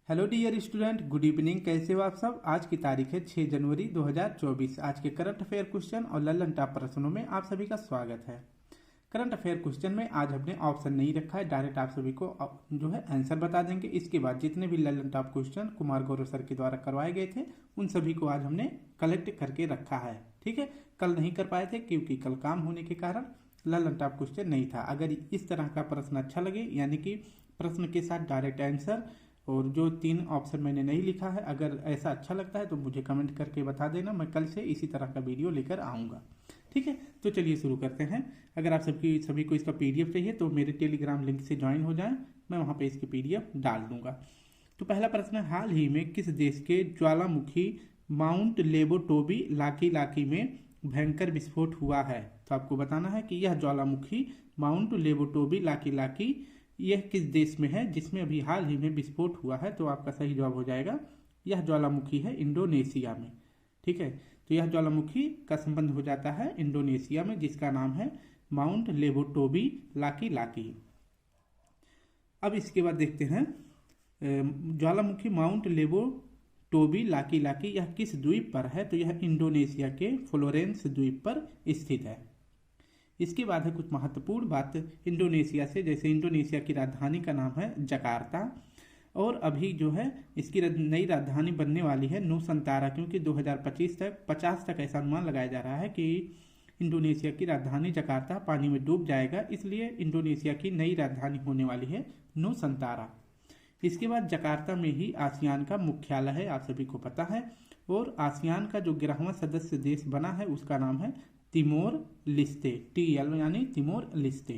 Hello dear student, good evening. कैसे हो आप सब। आज की तारीख है 6 जनवरी 2024। आज के करंट अफेयर क्वेश्चन और लल्लन टॉप प्रश्नों में आप सभी का स्वागत है। करंट अफेयर क्वेश्चन में आज हमने ऑप्शन नहीं रखा है, डायरेक्ट आप सभी को जो है आंसर बता देंगे। इसके बाद जितने भी Lallan top question Kumar Gaurav sir के द्वारा करवाए गए थे उन सभी को आज हमने कलेक्ट करके रखा है। ठीक है, कल नहीं कर पाए थे क्योंकि कल काम होने के कारण लल्लन टॉप क्वेश्चन नहीं था। अगर इस तरह का प्रश्न अच्छा लगे, यानी कि प्रश्न के साथ डायरेक्ट आंसर और जो 3 ऑप्शन मैंने नहीं लिखा है, अगर ऐसा अच्छा लगता है तो मुझे कमेंट करके बता देना। मैं कल से इसी तरह का वीडियो लेकर आऊँगा। ठीक है, तो चलिए शुरू करते हैं। अगर आप सभी को इसका पीडीएफ चाहिए तो मेरे टेलीग्राम लिंक से ज्वाइन हो जाएं, मैं वहाँ पे इसकी पीडीएफ डाल दूंगा। तो पहला प्रश्न है, हाल ही में किस देश के ज्वालामुखी माउंट लेबोटोबी लाकी में भयंकर विस्फोट हुआ है। तो आपको बताना है कि यह ज्वालामुखी माउंट लेबोटोबी लाकी यह किस देश में है जिसमें अभी हाल ही में विस्फोट हुआ है। तो आपका सही जवाब हो जाएगा, यह ज्वालामुखी है इंडोनेशिया में। ठीक है, तो यह ज्वालामुखी का संबंध हो जाता है इंडोनेशिया में, जिसका नाम है माउंट लेबोटोबी लाकी। अब इसके बाद देखते हैं, ज्वालामुखी माउंट लेबोटोबी लाकी यह किस द्वीप पर है। तो यह इंडोनेशिया के फ्लोरेंस द्वीप पर स्थित है। इसके बाद है कुछ महत्वपूर्ण बात इंडोनेशिया से, जैसे इंडोनेशिया की राजधानी का नाम है जकार्ता और अभी जो है इसकी नई राजधानी बनने वाली है नुसंतारा, क्योंकि 2050 तक ऐसा अनुमान लगाया जा रहा है कि इंडोनेशिया की राजधानी जकार्ता पानी में डूब जाएगा, इसलिए इंडोनेशिया की नई राजधानी होने वाली है नुसंतारा। इसके बाद जकार्ता में ही आसियान का मुख्यालय है, आप सभी को पता है। और आसियान का जो 11वां सदस्य देश बना है उसका नाम है तिमोर लिस्ते, TL यानी तिमोर लिस्ते।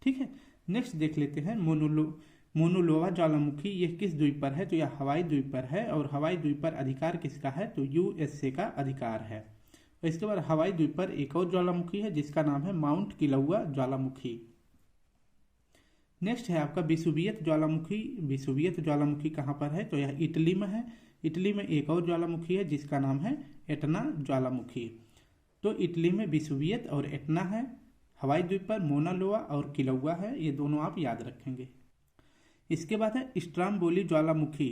ठीक है, नेक्स्ट देख लेते हैं, मोनुलोवा ज्वालामुखी यह किस द्वीप पर है। तो यह हवाई द्वीप पर है और हवाई द्वीप पर अधिकार किसका है। तो USA का अधिकार है। और इसके बाद हवाई द्वीप पर एक और ज्वालामुखी है जिसका नाम है माउंट किलौआ ज्वालामुखी। नेक्स्ट है आपका विसुवियत ज्वालामुखी। विसुवियत ज्वालामुखी कहाँ पर है। तो यह इटली में है। इटली में एक और ज्वालामुखी है जिसका नाम है एटना ज्वालामुखी। तो इटली में विसुवियत और एटना है, हवाई द्वीप पर मोनालोआ और किलौआ है, ये दोनों आप याद रखेंगे। इसके बाद है स्ट्राम्बोली ज्वालामुखी।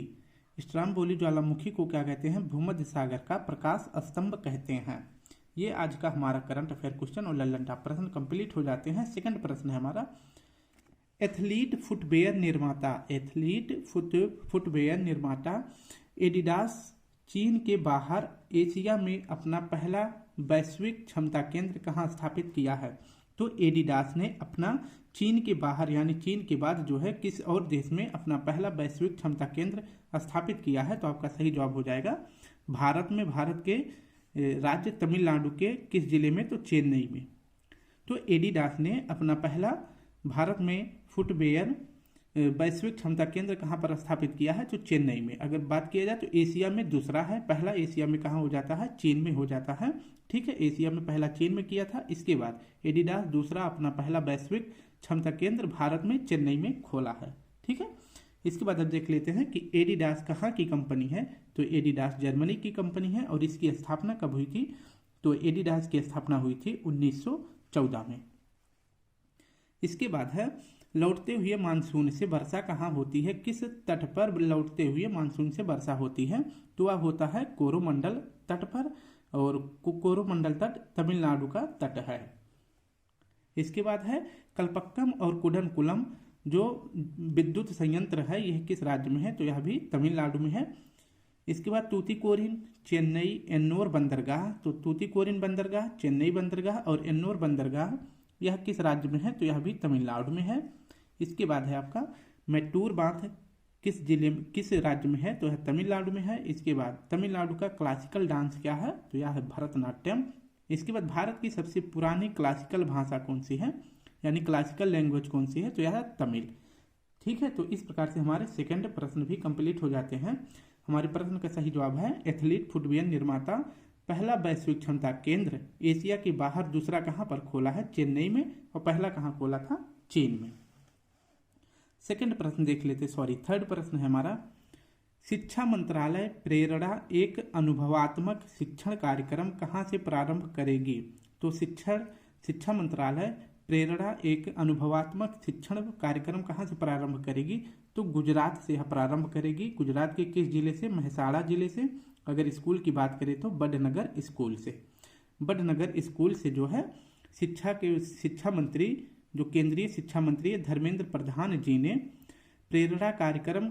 स्ट्राम्बोली ज्वालामुखी को क्या कहते हैं। भूमध्य सागर का प्रकाश स्तंभ कहते हैं। ये आज का हमारा करंट अफेयर क्वेश्चन और लल्लन टॉप प्रश्न कंप्लीट हो जाते हैं। सेकंड प्रश्न है हमारा, एथलीट फुटवेयर निर्माता एडिडास चीन के बाहर एशिया में अपना पहला वैश्विक क्षमता केंद्र कहाँ स्थापित किया है। तो एडिडास ने अपना चीन के बाहर यानी चीन के बाद जो है किस और देश में अपना पहला वैश्विक क्षमता केंद्र स्थापित किया है। तो आपका सही जवाब हो जाएगा भारत में। भारत के राज्य तमिलनाडु के किस जिले में। तो चेन्नई में। तो एडिडास ने अपना पहला भारत में फुटवेयर वैश्विक क्षमता केंद्र कहाँ पर स्थापित किया है। तो चेन्नई में। अगर बात किया जाए तो एशिया में दूसरा है, पहला एशिया में कहाँ हो जाता है, चीन में हो जाता है। ठीक है, एशिया में पहला चीन में किया था, इसके बाद एडिडास दूसरा अपना पहला वैश्विक क्षमता केंद्र भारत में चेन्नई में खोला है। ठीक है, इसके बाद अब देख लेते हैं कि एडिडास कहाँ की कंपनी है। तो एडिडास जर्मनी की कंपनी है और इसकी स्थापना कब हुई थी। तो एडिडास की स्थापना हुई थी 1914 में। इसके बाद है लौटते हुए मानसून से वर्षा कहाँ होती है। किस तट पर लौटते हुए मानसून से वर्षा होती है। तो वह होता है कोरोमंडल तट पर, और कोरोमंडल तट तमिलनाडु का तट है। इसके बाद है कल्पक्कम और कुडनकुलम जो विद्युत संयंत्र है, यह किस राज्य में है। तो यह भी तमिलनाडु में है। इसके बाद तूतीकोरिन, चेन्नई, एन्नोर बंदरगाह। तो तूतीकोरिन बंदरगाह, चेन्नई बंदरगाह और एन्नोर बंदरगाह यह किस राज्य में है। तो यह भी तमिलनाडु में है। इसके बाद है आपका मैटूर बांध किस राज्य में है। तो यह तमिलनाडु में है। इसके बाद तमिलनाडु का क्लासिकल डांस क्या है। तो यह है भरतनाट्यम। इसके बाद भारत की सबसे पुरानी क्लासिकल भाषा कौन सी है, यानी क्लासिकल लैंग्वेज कौन सी है। तो यह है तमिल। ठीक है, तो इस प्रकार से हमारे सेकंड प्रश्न भी कंप्लीट हो जाते हैं। हमारे प्रश्न का सही जवाब है एथलीट फुटवेयर निर्माता पहला वैश्विक क्षमता केंद्र एशिया के बाहर दूसरा कहाँ पर खोला है, चेन्नई में, और पहला कहाँ खोला था, चीन में। सेकंड प्रश्न देख लेते, थर्ड प्रश्न है हमारा, शिक्षा मंत्रालय प्रेरणा एक अनुभवात्मक शिक्षण कार्यक्रम कहाँ से प्रारंभ करेगी। तो शिक्षा मंत्रालय प्रेरणा एक अनुभवात्मक शिक्षण कार्यक्रम कहाँ से प्रारंभ करेगी? तो गुजरात से यह प्रारंभ करेगी। गुजरात के किस जिले से? महसाड़ा जिले से। अगर स्कूल की बात करें तो बड़नगर स्कूल से। बड़नगर स्कूल से जो है शिक्षा मंत्री, जो केंद्रीय शिक्षा मंत्री है धर्मेंद्र प्रधान जी ने प्रेरणा कार्यक्रम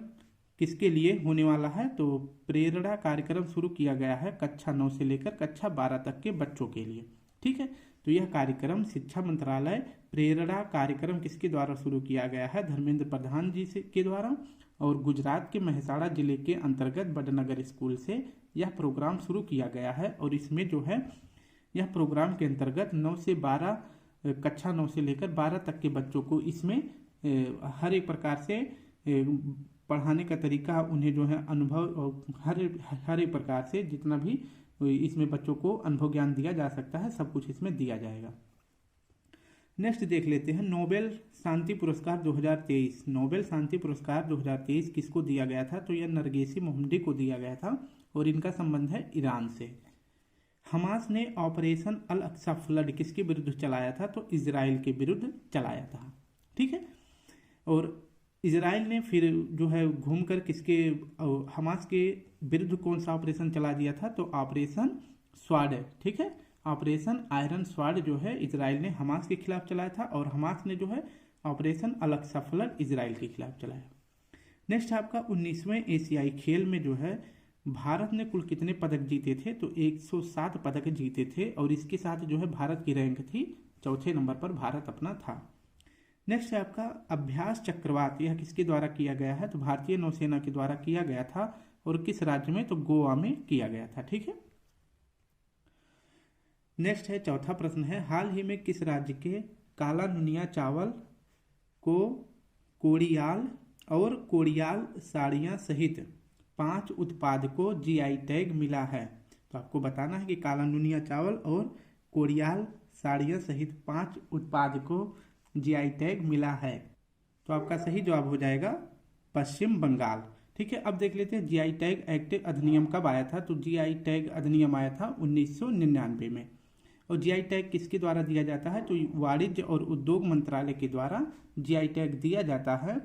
किसके लिए होने वाला है? तो प्रेरणा कार्यक्रम शुरू किया गया है कक्षा 9 से लेकर कक्षा 12 तक के बच्चों के लिए। ठीक है, तो यह कार्यक्रम शिक्षा मंत्रालय प्रेरणा कार्यक्रम किसके द्वारा शुरू किया गया है? धर्मेंद्र प्रधान जी के द्वारा। और गुजरात के महसाड़ा जिले के अंतर्गत बड़नगर स्कूल से यह प्रोग्राम शुरू किया गया है। और इसमें जो है यह प्रोग्राम के अंतर्गत 9 से 12 कक्षा 9 से लेकर 12 तक के बच्चों को इसमें हर एक प्रकार से पढ़ाने का तरीका, उन्हें जो है अनुभव और हर एक प्रकार से जितना भी इसमें बच्चों को अनुभव ज्ञान दिया जा सकता है सब कुछ इसमें दिया जाएगा। नेक्स्ट देख लेते हैं नोबेल शांति पुरस्कार 2023। नोबेल शांति पुरस्कार 2023 किसको दिया गया था? तो यह नरगेसी मोहम्मदी को दिया गया था और इनका संबंध है ईरान से। हमास ने ऑपरेशन अल अक्सा फ्लड किसके विरुद्ध चलाया था? तो इजराइल के विरुद्ध चलाया था। ठीक है, और इजराइल ने फिर जो है घूमकर किसके हमास के विरुद्ध कौन सा ऑपरेशन चला दिया था? तो ऑपरेशन स्वाड। ठीक है, ऑपरेशन आयरन स्वाड जो है इजराइल ने हमास के खिलाफ चलाया था और हमास ने जो है ऑपरेशन अल अक्सा फ्लड इजराइल के खिलाफ चलाया। नेक्स्ट आपका 19वें एशियाई खेल में जो है भारत ने कुल कितने पदक जीते थे? तो 107 पदक जीते थे और इसके साथ जो है भारत की रैंक थी 4थे नंबर पर भारत अपना था। नेक्स्ट है आपका अभ्यास चक्रवात। यह किसके द्वारा किया गया है? तो भारतीय नौसेना के द्वारा किया गया था और किस राज्य में? तो गोवा में किया गया था। ठीक है, नेक्स्ट है चौथा प्रश्न है हाल ही में किस राज्य के काला नुनिया चावल को कोड़ियाल और कोड़ियाल साड़ियाँ सहित 5 उत्पाद को जीआई टैग मिला है? तो आपको बताना है कि काला नुनिया चावल और कोड़ियाल साड़ियाँ सहित 5 उत्पाद को जीआई टैग मिला है। तो आपका सही जवाब हो जाएगा पश्चिम बंगाल। ठीक है, अब देख लेते हैं जीआई टैग एक्ट अधिनियम कब आया था? तो जीआई टैग अधिनियम आया था 1999 में। और जीआई टैग किसके द्वारा दिया जाता है? तो वाणिज्य और उद्योग मंत्रालय के द्वारा जीआई टैग दिया जाता है।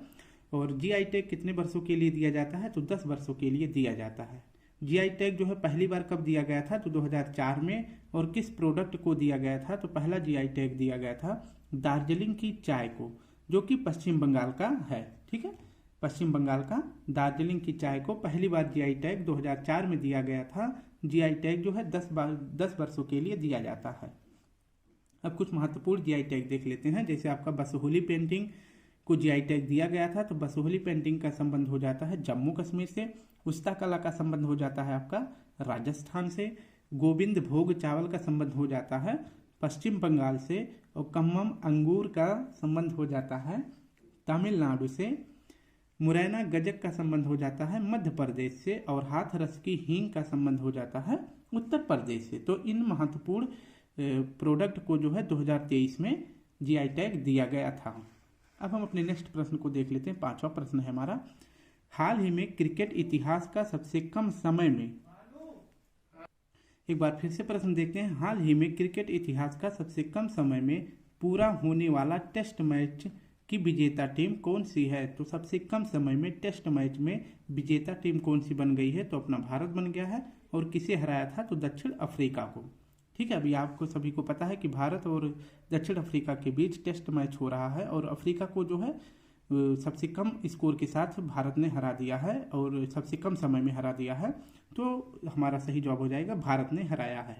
और जीआई टैग कितने वर्षों के लिए दिया जाता है? तो 10 वर्षों के लिए दिया जाता है। जीआई टैग जो है पहली बार कब दिया गया था? तो 2004 में। और किस प्रोडक्ट को दिया गया था? तो पहला जीआई टैग दिया गया था दार्जिलिंग की चाय को, जो कि पश्चिम बंगाल का है। ठीक है, पश्चिम बंगाल का दार्जिलिंग की चाय को पहली बार जीआई टैग 2004 में दिया गया था। जीआई टैग जो है 10 वर्षों के लिए दिया जाता है। अब कुछ महत्वपूर्ण जीआई टैग देख लेते हैं। जैसे आपका बसोहली पेंटिंग को जीआई टैग दिया गया था, तो बसोहली पेंटिंग का संबंध हो जाता है जम्मू कश्मीर से। उस्ता कला का संबंध हो जाता है आपका राजस्थान से। गोविंद भोग चावल का संबंध हो जाता है पश्चिम बंगाल से। और कम्मम अंगूर का संबंध हो जाता है तमिलनाडु से। मुरैना गजक का संबंध हो जाता है मध्य प्रदेश से। और हाथरस की हींग का संबंध हो जाता है उत्तर प्रदेश से। तो इन महत्वपूर्ण प्रोडक्ट को जो है 2023 में जीआई टैग दिया गया था। अब हम अपने नेक्स्ट प्रश्न को देख लेते हैं। 5वां प्रश्न है हमारा हाल ही में क्रिकेट इतिहास का सबसे कम समय में, एक बार फिर से प्रश्न देखते हैं। हाल ही में क्रिकेट इतिहास का सबसे कम समय में पूरा होने वाला टेस्ट मैच की विजेता टीम कौन सी है? तो सबसे कम समय में टेस्ट मैच में विजेता टीम कौन सी बन गई है? तो अपना भारत बन गया है। और किसे हराया था? तो दक्षिण अफ्रीका को। ठीक है, अभी आपको सभी को पता है कि भारत और दक्षिण अफ्रीका के बीच टेस्ट मैच हो रहा है और अफ्रीका को जो है सबसे कम स्कोर के साथ भारत ने हरा दिया है और सबसे कम समय में हरा दिया है। तो हमारा सही जवाब हो जाएगा भारत ने हराया है।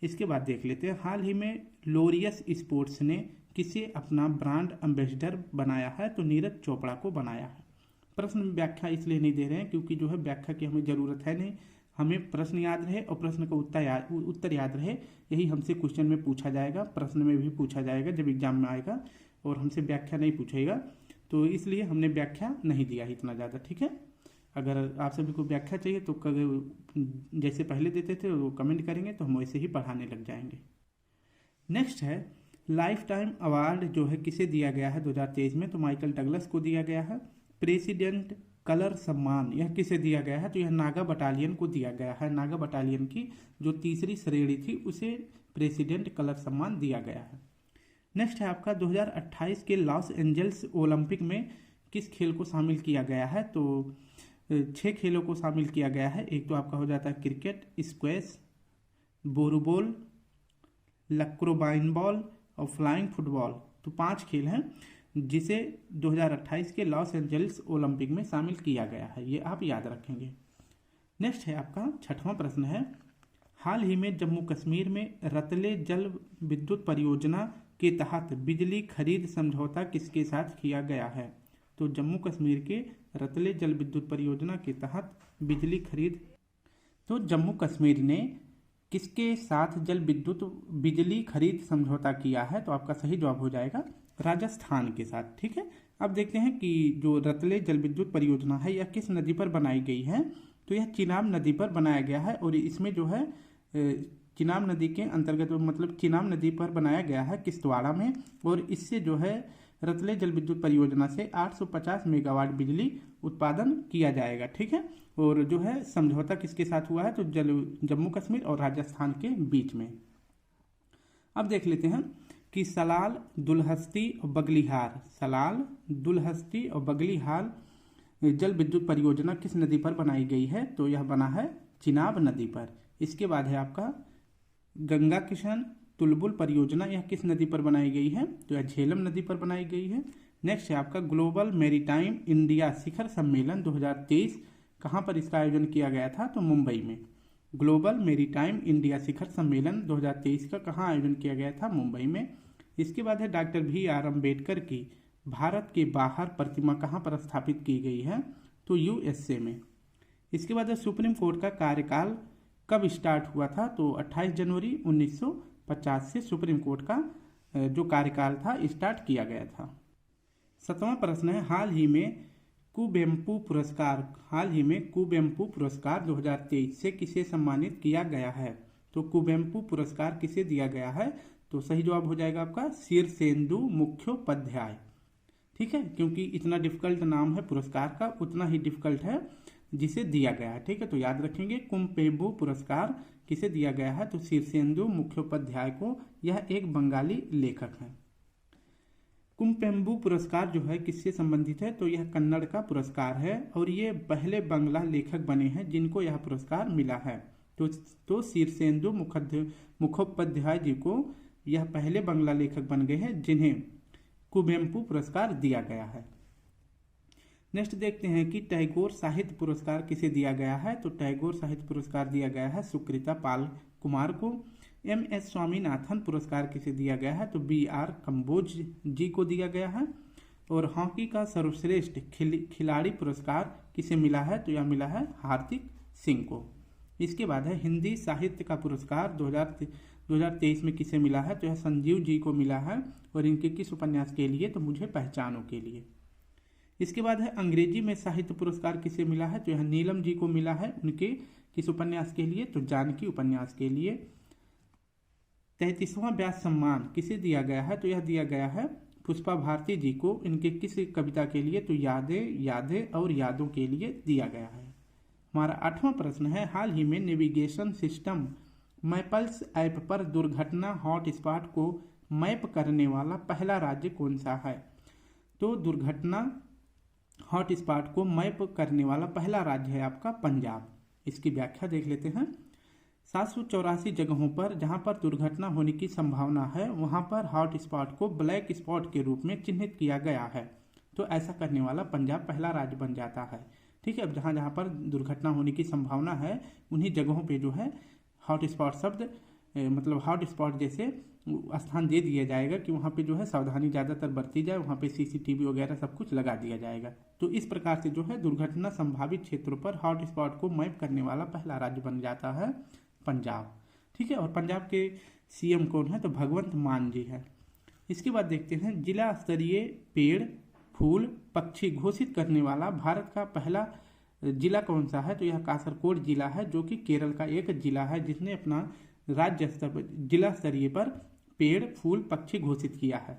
इसके बाद देख लेते हैं हाल ही में लोरियस स्पोर्ट्स ने किसे अपना ब्रांड एम्बेसडर बनाया है? तो नीरज चोपड़ा को बनाया है। प्रश्न में व्याख्या इसलिए नहीं दे रहे हैं क्योंकि जो है व्याख्या की हमें ज़रूरत है नहीं। हमें प्रश्न याद रहे और प्रश्न का उत्तर याद रहे, यही हमसे क्वेश्चन में पूछा जाएगा, प्रश्न में भी पूछा जाएगा जब एग्जाम में आएगा। और हमसे व्याख्या नहीं पूछेगा, तो इसलिए हमने व्याख्या नहीं दिया है इतना ज़्यादा। ठीक है, अगर आप सभी को व्याख्या चाहिए तो जैसे पहले देते थे वो कमेंट करेंगे तो हम वैसे ही पढ़ाने लग जाएंगे। नेक्स्ट है लाइफ टाइम अवार्ड जो है किसे दिया गया है 2023 में? तो माइकल डगलस को दिया गया है। प्रेसिडेंट कलर सम्मान यह किसे दिया गया है? तो यह नागा बटालियन को दिया गया है। नागा बटालियन की जो तीसरी श्रेणी थी उसे प्रेसिडेंट कलर सम्मान दिया गया है। नेक्स्ट है आपका 2028 के लॉस एंजल्स ओलंपिक में किस खेल को शामिल किया गया है। तो 6 खेलों को शामिल किया गया है। एक तो आपका हो जाता है क्रिकेट, स्क्वैश, बोरूबॉल, लक्रोबाइन बॉल और फ्लाइंग फुटबॉल। तो 5 खेल हैं जिसे 2028 के लॉस एंजल्स ओलंपिक में शामिल किया गया है, ये आप याद रखेंगे। नेक्स्ट है आपका 6वां प्रश्न है, हाल ही में जम्मू कश्मीर में रतले जल विद्युत परियोजना के तहत बिजली खरीद समझौता किसके साथ किया गया है। तो जम्मू कश्मीर के रतले जल विद्युत परियोजना के तहत बिजली खरीद, तो जम्मू कश्मीर ने किसके साथ बिजली खरीद समझौता किया है। तो आपका सही जवाब हो जाएगा राजस्थान के साथ। ठीक है, अब देखते हैं कि जो रतले जल विद्युत परियोजना है यह किस नदी पर बनाई गई है। तो यह चिनाब नदी पर बनाया गया है और इसमें जो है चिनाब नदी के अंतर्गत, मतलब चिनाब नदी पर बनाया गया है किश्तवाड़ा में। और इससे जो है रतले जल विद्युत परियोजना से 850 मेगावाट बिजली उत्पादन किया जाएगा। ठीक है, और जो है समझौता किसके साथ हुआ है। तो जम्मू कश्मीर और राजस्थान के बीच में। अब देख लेते हैं कि सलाल, दुलहस्ती और बगलिहार, सलाल, दुलहस्ती और बगलिहार जल विद्युत परियोजना किस नदी पर बनाई गई है। तो यह बना है चिनाब नदी पर। इसके बाद है आपका गंगा किशन तुलबुल परियोजना, यह किस नदी पर बनाई गई है। तो यह झेलम नदी पर बनाई गई है। नेक्स्ट है आपका ग्लोबल मैरीटाइम इंडिया शिखर सम्मेलन 2023, कहाँ पर इसका आयोजन किया गया था। तो मुंबई में। ग्लोबल मैरीटाइम इंडिया शिखर सम्मेलन 2023 का कहाँ आयोजन किया गया था, मुंबई में। इसके बाद है डॉक्टर BR अम्बेडकर की भारत के बाहर प्रतिमा कहाँ पर स्थापित की गई है। तो USA में। इसके बाद है सुप्रीम कोर्ट का कार्यकाल कब स्टार्ट हुआ था। तो 28 जनवरी 1950 से सुप्रीम कोर्ट का जो कार्यकाल था स्टार्ट किया गया था। 7वां प्रश्न है, हाल ही में कुवेम्पु पुरस्कार 2023 से किसे सम्मानित किया गया है। तो कुवेम्पु पुरस्कार किसे दिया गया है। तो सही जवाब हो जाएगा आपका शीर्षेंदु मुखोपाध्याय। ठीक है, क्योंकि इतना डिफिकल्ट नाम है पुरस्कार का, उतना ही डिफिकल्ट है जिसे दिया गया है। ठीक है, तो याद रखेंगे कुवेम्पु पुरस्कार किसे दिया गया है। तो शीर्षेंदु मुखोपाध्याय को, यह एक बंगाली लेखक है। कुवेम्पु पुरस्कार जो है किससे संबंधित है। तो यह कन्नड़ का पुरस्कार है और ये पहले बांग्ला लेखक बने हैं जिनको यह पुरस्कार मिला है। तो शीर्षेंदु मुखोपाध्याय जी को यह पहले बांग्ला लेखक बन गए हैं जिन्हें कुवेम्पु पुरस्कार दिया गया है। नेक्स्ट देखते हैं कि टैगोर साहित्य पुरस्कार किसे दिया गया है। तो टैगोर साहित्य पुरस्कार दिया गया है सुकृता पाल कुमार को। MS स्वामीनाथन पुरस्कार किसे दिया गया है। तो BR कंबोज जी को दिया गया है। और हॉकी का सर्वश्रेष्ठ खिलाड़ी पुरस्कार किसे मिला है। तो यह मिला है हार्दिक सिंह को। इसके बाद है हिंदी साहित्य का पुरस्कार 2023 में किसे मिला है। तो यह संजीव जी को मिला है और इनके किस उपन्यास के लिए। तो मुझे पहचानों के लिए। इसके बाद है अंग्रेजी में साहित्य पुरस्कार किसे मिला है। तो यह नीलम जी को मिला है, उनके किस उपन्यास के लिए। तो जानकी उपन्यास के लिए। 33वां व्यास सम्मान किसे दिया गया है। तो यह दिया गया है पुष्पा भारती जी को, इनके किस कविता के लिए। तो यादें और यादों के लिए दिया गया है। हमारा 8वां प्रश्न है, हाल ही में नेविगेशन सिस्टम मैपल्स ऐप पर दुर्घटना हॉटस्पॉट को मैप करने वाला पहला राज्य कौन सा है। तो दुर्घटना हॉटस्पॉट को मैप करने वाला पहला राज्य है आपका पंजाब। इसकी व्याख्या देख लेते हैं। 784 जगहों पर जहां पर दुर्घटना होने की संभावना है वहां पर हॉटस्पॉट को ब्लैक स्पॉट के रूप में चिन्हित किया गया है। तो ऐसा करने वाला पंजाब पहला राज्य बन जाता है। ठीक है, अब जहां जहां पर दुर्घटना होने की संभावना है उन्हीं जगहों पे जो है हॉटस्पॉट शब्द मतलब हॉटस्पॉट जैसे स्थान दे दिया जाएगा कि वहाँ पे जो है सावधानी ज़्यादातर बरती जाए, वहाँ पे CCTV वगैरह सब कुछ लगा दिया जाएगा। तो इस प्रकार से जो है दुर्घटना संभावित क्षेत्रों पर हॉटस्पॉट को मैप करने वाला पहला राज्य बन जाता है पंजाब। ठीक है, और पंजाब के CM कौन है। तो भगवंत मान जी है। इसके बाद देखते हैं जिला स्तरीय पेड़ फूल पक्षी घोषित करने वाला भारत का पहला जिला कौन सा है। तो यह कासरकोड जिला है जो कि केरल का एक जिला है जिसने अपना राज्य स्तर पर जिला स्तरीय पर पेड़ फूल पक्षी घोषित किया है।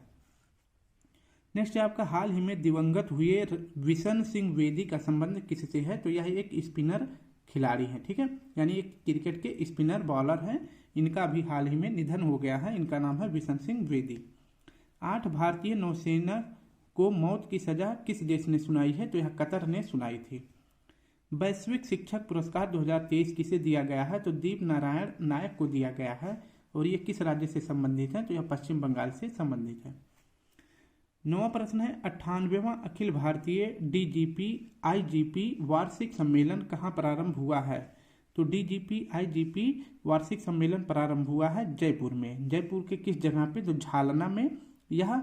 नेक्स्ट है आपका हाल ही में दिवंगत हुए विशन सिंह वेदी का संबंध किससे है। तो यह एक स्पिनर खिलाड़ी है। ठीक है, यानी एक क्रिकेट के स्पिनर बॉलर हैं। इनका भी हाल ही में निधन हो गया है। इनका नाम है विशन सिंह वेदी। 8 भारतीय नौसेना को मौत की सजा किस देश ने सुनाई है? तो यह कतर ने सुनाई थी। वैश्विक शिक्षक पुरस्कार 2023 किसे दिया गया है? तो दीप नारायण नायक को दिया गया है। और ये किस राज्य से संबंधित है? तो यह पश्चिम बंगाल से संबंधित है। 9वां प्रश्न है 98वां अखिल भारतीय डीजीपी आईजीपी वार्षिक सम्मेलन कहाँ प्रारंभ हुआ है? तो डीजीपी आईजीपी वार्षिक सम्मेलन प्रारंभ हुआ है जयपुर में। जयपुर के किस जगह पे? तो झालना में। यह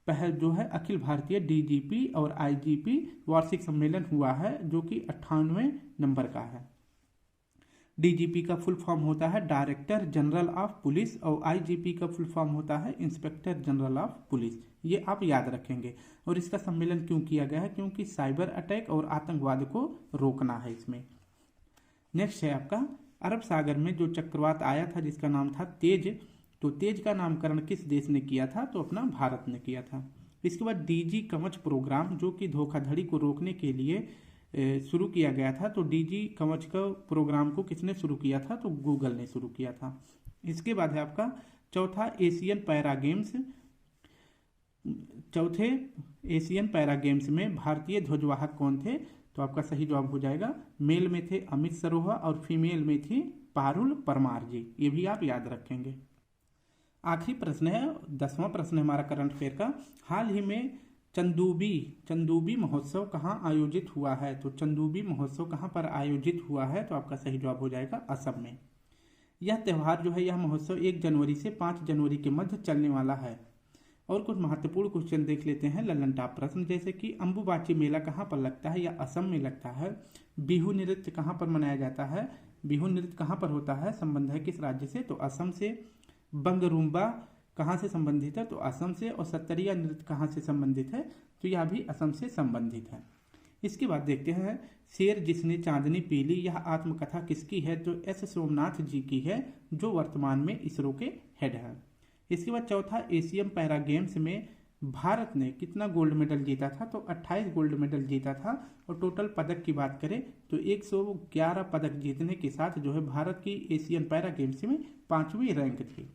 पहल जो है अखिल भारतीय डीजीपी और आईजीपी वार्षिक सम्मेलन हुआ है, जो कि 98वें नंबर का है। डीजीपी का फुल फॉर्म होता है डायरेक्टर जनरल ऑफ पुलिस और आईजीपी का फुल फॉर्म होता है इंस्पेक्टर जनरल ऑफ पुलिस। ये आप याद रखेंगे। और इसका सम्मेलन क्यों किया गया है? क्योंकि साइबर अटैक और आतंकवाद को रोकना है इसमें। नेक्स्ट है आपका अरब सागर में जो चक्रवात आया था जिसका नाम था तेज, तो तेज का नामकरण किस देश ने किया था? तो अपना भारत ने किया था। इसके बाद डीजी कवच प्रोग्राम जो कि धोखाधड़ी को रोकने के लिए शुरू किया गया था, तो डीजी कवच का प्रोग्राम को किसने शुरू किया था? तो गूगल ने शुरू किया था। इसके बाद है आपका चौथे एशियन पैरा गेम्स में भारतीय ध्वजवाहक कौन थे? तो आपका सही जवाब हो जाएगा मेल में थे अमित सरोहा और फीमेल में थी पारुल परमार जी। ये भी आप याद रखेंगे। आखिरी प्रश्न है 10वां प्रश्न है हमारा करंट अफेयर का। हाल ही में चंदूबी महोत्सव कहाँ आयोजित हुआ है? तो चंदूबी महोत्सव कहाँ पर आयोजित हुआ है? तो आपका सही जवाब हो जाएगा असम में। यह त्यौहार जो है यह महोत्सव 1 जनवरी से 5 जनवरी के मध्य चलने वाला है। और कुछ महत्वपूर्ण क्वेश्चन देख लेते हैं लल्लन टॉप प्रश्न, जैसे कि अंबुबाची मेला कहाँ पर लगता है? यह असम में लगता है। बिहू नृत्य कहाँ पर मनाया जाता है? बिहू नृत्य कहाँ पर होता है? संबंध है किस राज्य से? तो असम से। बंगरुम्बा कहाँ से संबंधित है? तो असम से। और सत्तरिया नृत्य कहाँ से संबंधित है? तो यह भी असम से संबंधित है। इसके बाद देखते हैं शेर जिसने चांदनी पी ली, यह आत्मकथा किसकी है? तो एस सोमनाथ जी की है, जो वर्तमान में इसरो के हेड है। इसके बाद चौथा एशियन पैरा गेम्स में भारत ने कितना गोल्ड मेडल जीता था? तो 28 गोल्ड मेडल जीता था। और टोटल पदक की बात करें तो 111 पदक जीतने के साथ जो है भारत की एशियन पैरा गेम्स में 5वीं रैंक थी।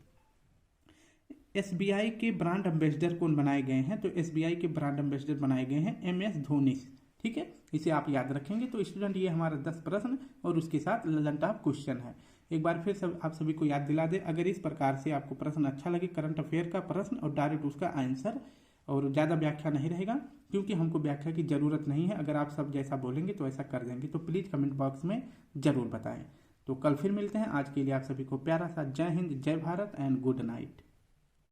एसबीआई के ब्रांड एम्बेसडर कौन बनाए गए हैं? तो एसबीआई के ब्रांड एम्बेसडर बनाए गए हैं MS धोनी। ठीक है, इसे आप याद रखेंगे। तो स्टूडेंट ये हमारा 10 प्रश्न और उसके साथ लल्लन टॉप क्वेश्चन है। एक बार फिर आप सभी को याद दिला दें, अगर इस प्रकार से आपको प्रश्न अच्छा लगे करंट अफेयर का प्रश्न और डायरेक्ट उसका आंसर, और ज़्यादा व्याख्या नहीं रहेगा क्योंकि हमको व्याख्या की ज़रूरत नहीं है। अगर आप सब जैसा बोलेंगे तो ऐसा कर देंगे। तो प्लीज़ कमेंट बॉक्स में ज़रूर बताएं। तो कल फिर मिलते हैं। आज के लिए आप सभी को प्यारा सा जय हिंद, जय भारत एंड गुड नाइट।